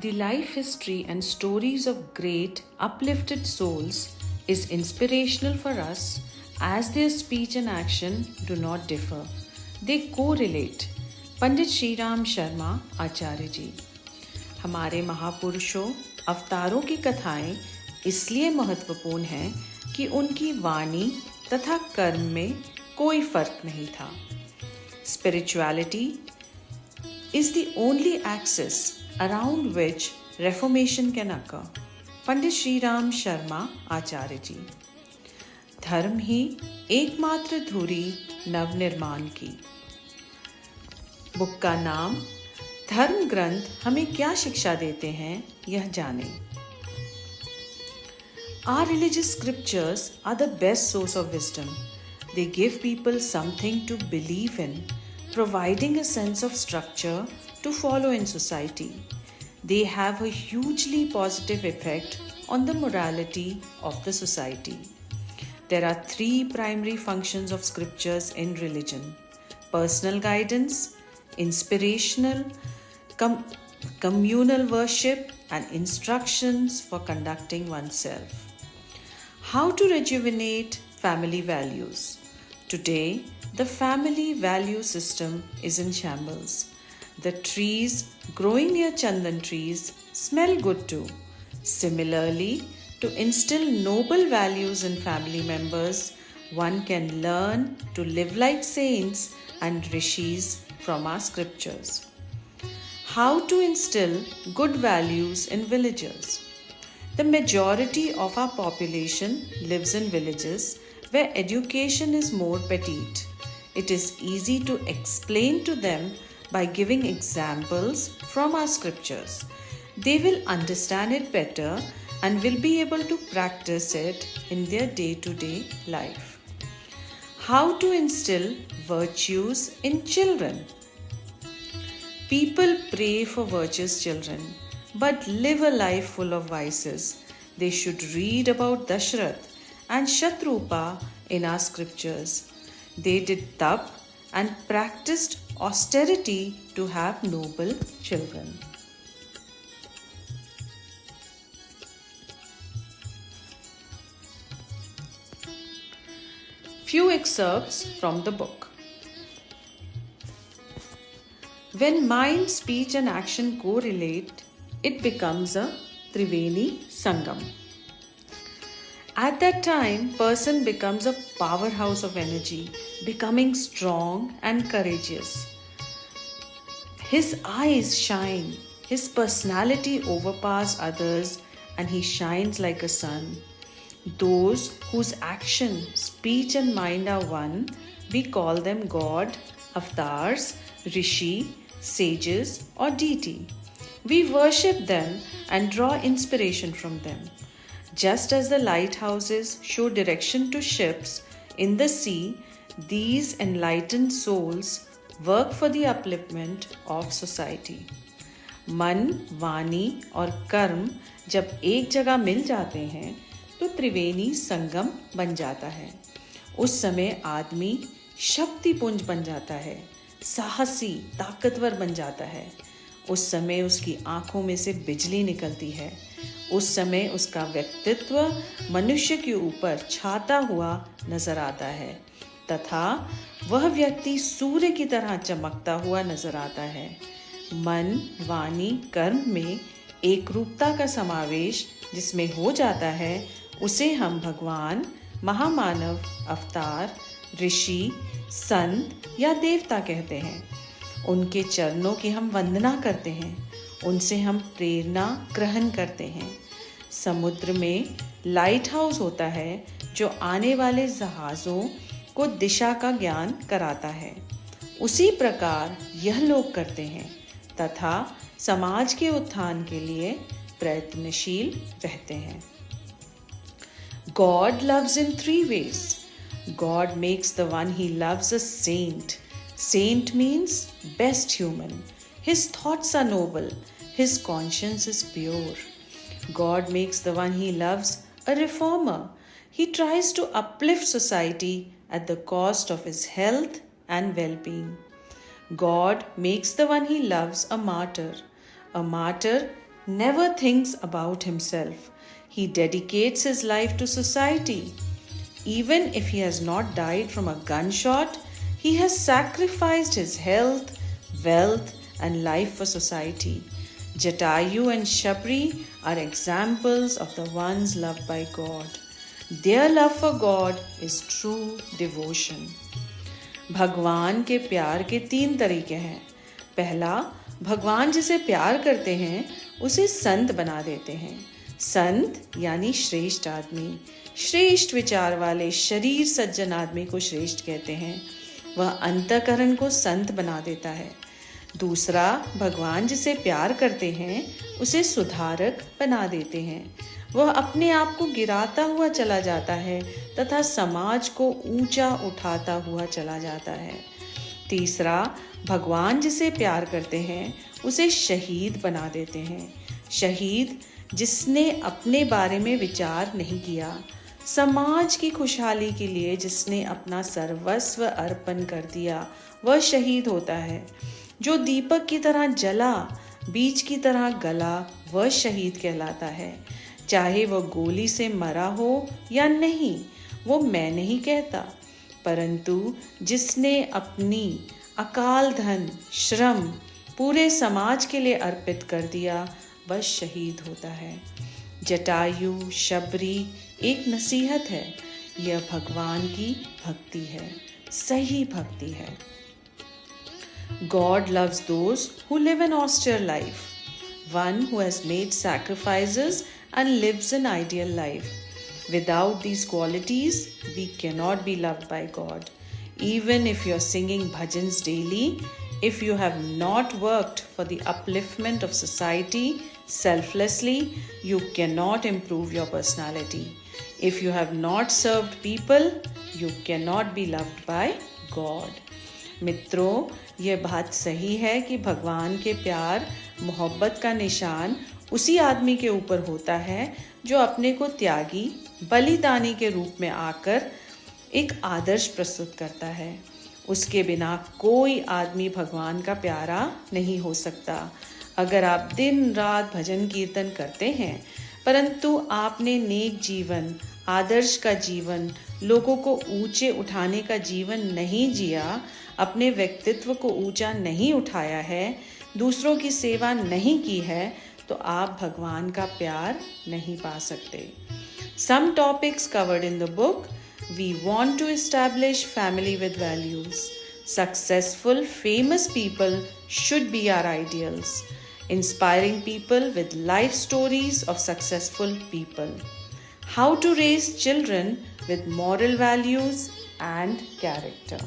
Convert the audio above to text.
The life history and stories of great uplifted souls is inspirational for us as their speech and action do not differ. They correlate. Pandit Shri Ram Sharma आचार्य जी। हमारे महापुरुषों अवतारों की कथाएं इसलिए महत्वपूर्ण हैं कि उनकी वाणी तथा कर्म में कोई फर्क नहीं था। Spirituality is the only axis around which reformation can occur. Pandit Shri Ram Sharma आचार्य जी। धर्म ही एकमात्र धुरी नवनिर्माण की। बुक का नाम धर्म ग्रंथ हमें क्या शिक्षा देते हैं यह जानें। Our religious scriptures are the best source of wisdom. They give people something to believe in, providing a sense of structure to follow in society. They have a hugely positive effect on the morality of the society. There are three primary functions of scriptures in religion: personal guidance, inspirational, communal worship, and instructions for conducting oneself. How to rejuvenate family values? Today, the family value system is in shambles. The trees growing near chandan trees smell good too. Similarly, to instill noble values in family members, one can learn to live like saints and rishis from our scriptures. How to instill good values in villagers? The majority of our population lives in villages where education is more petite. It is easy to explain to them by giving examples from our scriptures. They will understand it better and will be able to practice it in their day-to-day life. How to instill virtues in children? People pray for virtuous children, but live a life full of vices. They should read about Dashrath and Shatrupa in our scriptures. They did tap and practiced austerity to have noble children. Few excerpts from the book. When mind, speech and action correlate, it becomes a Triveni Sangam. At that time, person becomes a powerhouse of energy, becoming strong and courageous. His eyes shine, his personality overpowers others, and he shines like a sun. Those whose action, speech and mind are one, we call them God, avatars, rishi, sages or deity. We worship them and draw inspiration from them. Just as the lighthouses show direction to ships in the sea, these enlightened souls work for the upliftment of society. मन, वाणी और कर्म जब एक जगह मिल जाते हैं तो त्रिवेणी संगम बन जाता है। उस समय आदमी शक्तिपुंज बन जाता है, साहसी, ताकतवर बन जाता है। उस समय उसकी आंखों में से बिजली निकलती है। उस समय उसका व्यक्तित्व मनुष्य के ऊपर छाता हुआ नजर आता है तथा वह व्यक्ति सूर्य की तरह चमकता हुआ नजर आता है। मन, वाणी, कर्म में एक रूपता का समावेश जिसमें हो जाता है, उसे हम भगवान, महामानव, अवतार, ऋषि, संत या देवता कहते हैं। उनके चरणों की हम वंदना करते हैं, उनसे हम प्रेरणा ग्रहण करते हैं। समुद्र में लाइट हाउस होता है जो आने वाले जहाज़ों को दिशा का ज्ञान कराता है। उसी प्रकार यह लोग करते हैं तथा समाज के उत्थान के लिए प्रयत्नशील रहते हैं। God loves in three ways. God makes the one he loves a saint. Saint means best human. His thoughts are noble. His conscience is pure. God makes the one he loves a reformer. He tries to uplift society at the cost of his health and well-being. God makes the one he loves a martyr. A martyr never thinks about himself. He dedicates his life to society. Even if he has not died from a gunshot, he has sacrificed his health, wealth, and life for society. Jatayu and Shabri are examples of the ones loved by God. Their love for God is true devotion. भगवान के प्यार के 3 तरीके हैं. पहला, भगवान जिसे प्यार करते हैं उसे संत बना देते हैं. संत यानी श्रेष्ठ आदमी. श्रेष्ठ विचार वाले शरीर सज्जन आदमी को श्रेष्ठ कहते हैं. वह अंतःकरण को संत बना देता है. दूसरा, भगवान जिसे प्यार करते हैं उसे सुधारक बना देते हैं. वह अपने आप को गिराता हुआ चला जाता है तथा समाज को ऊंचा उठाता हुआ चला जाता है. तीसरा, भगवान जिसे प्यार करते हैं उसे शहीद बना देते हैं. शहीद जिसने अपने बारे में विचार नहीं किया, समाज की खुशहाली के लिए जिसने अपना सर्वस्व अर्पण कर दिया, वह शहीद होता है. जो दीपक की तरह जला, बीज की तरह गला, वह शहीद कहलाता है. चाहे वह गोली से मरा हो या नहीं, वो मैं नहीं कहता, परंतु जिसने अपनी अकाल धन, श्रम पूरे समाज के लिए अर्पित कर दिया, वह शहीद होता है. जटायु शबरी एक नसीहत है. यह भगवान की भक्ति है, सही भक्ति है. God loves those who live an austere life, one who has made sacrifices and lives an ideal life. Without these qualities, we cannot be loved by God. Even if you are singing bhajans daily, if you have not worked for the upliftment of society selflessly, you cannot improve your personality. If you have not served people, you cannot be loved by God. मित्रों, यह बात सही है कि भगवान के प्यार, मोहब्बत का निशान उसी आदमी के ऊपर होता है जो अपने को त्यागी, बलिदानी के रूप में आकर एक आदर्श प्रस्तुत करता है. उसके बिना कोई आदमी भगवान का प्यारा नहीं हो सकता. अगर आप दिन रात भजन कीर्तन करते हैं, परंतु आपने नेक जीवन, आदर्श का जीवन, लोगों को ऊंचे उठाने का जीवन नहीं जिया, अपने व्यक्तित्व को ऊंचा नहीं उठाया है, दूसरों की सेवा नहीं की है, तो आप भगवान का प्यार नहीं पा सकते. Some topics covered in the book. We want to establish family with values. Successful, famous people should be our ideals. Inspiring people with life stories of successful people. How to raise children with moral values and character.